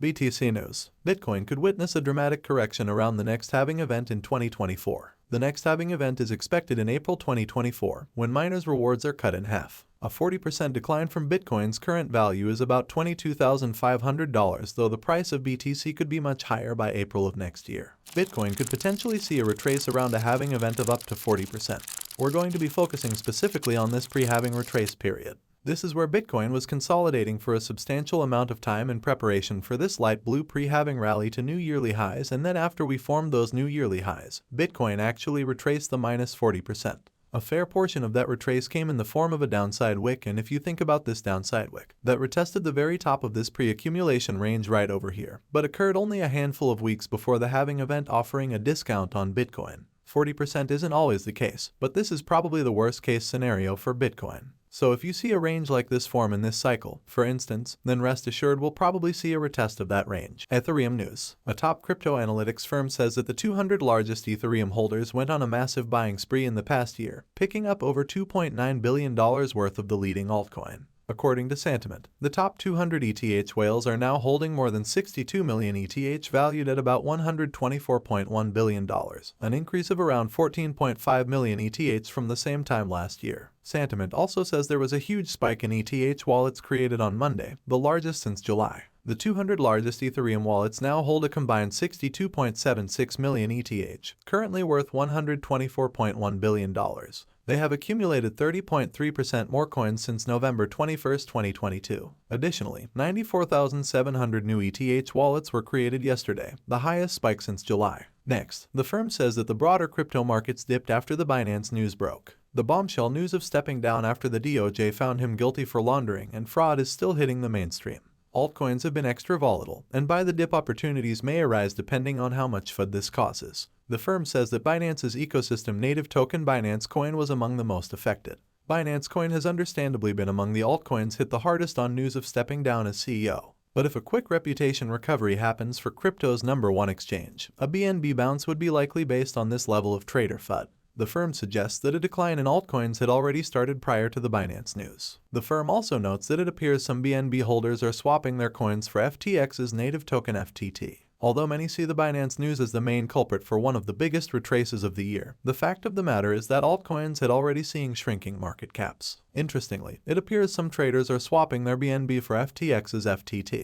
BTC news. Bitcoin could witness a dramatic correction around the next halving event in 2024. The next halving event is expected in April 2024, when miners' rewards are cut in half. A 40% decline from Bitcoin's current value is about $22,500, though the price of BTC could be much higher by April of next year. Bitcoin could potentially see a retrace around a halving event of up to 40%. We're going to be focusing specifically on this pre-halving retrace period. This is where Bitcoin was consolidating for a substantial amount of time in preparation for this light blue pre-halving rally to new yearly highs, and then after we formed those new yearly highs, Bitcoin actually retraced the minus 40%. A fair portion of that retrace came in the form of a downside wick, and if you think about this downside wick, that retested the very top of this pre-accumulation range right over here, but occurred only a handful of weeks before the halving event, offering a discount on Bitcoin. 40% isn't always the case, but this is probably the worst case scenario for Bitcoin. So if you see a range like this form in this cycle, for instance, then rest assured we'll probably see a retest of that range. Ethereum news. A top crypto analytics firm says that the 200 largest Ethereum holders went on a massive buying spree in the past year, picking up over $2.9 billion worth of the leading altcoin. According to Sentiment, the top 200 ETH whales are now holding more than 62 million ETH, valued at about $124.1 billion, an increase of around 14.5 million ETH from the same time last year. Sentiment also says there was a huge spike in ETH wallets created on Monday, the largest since July. The 200 largest Ethereum wallets now hold a combined 62.76 million ETH, currently worth $124.1 billion. They have accumulated 30.3% more coins since November 21, 2022. Additionally, 94,700 new ETH wallets were created yesterday, the highest spike since July. Next, the firm says that the broader crypto markets dipped after the Binance news broke. The bombshell news of stepping down after the DOJ found him guilty for laundering and fraud is still hitting the mainstream. Altcoins have been extra volatile, and buy the dip opportunities may arise depending on how much FUD this causes. The firm says that Binance's ecosystem native token Binance Coin was among the most affected. Binance Coin has understandably been among the altcoins hit the hardest on news of stepping down as CEO. But if a quick reputation recovery happens for crypto's #1 exchange, a BNB bounce would be likely based on this level of trader FUD. The firm suggests that a decline in altcoins had already started prior to the Binance news. The firm also notes that it appears some BNB holders are swapping their coins for FTX's native token FTT. Although many see the Binance news as the main culprit for one of the biggest retraces of the year, the fact of the matter is that altcoins had already seen shrinking market caps. Interestingly, it appears some traders are swapping their BNB for FTX's FTT.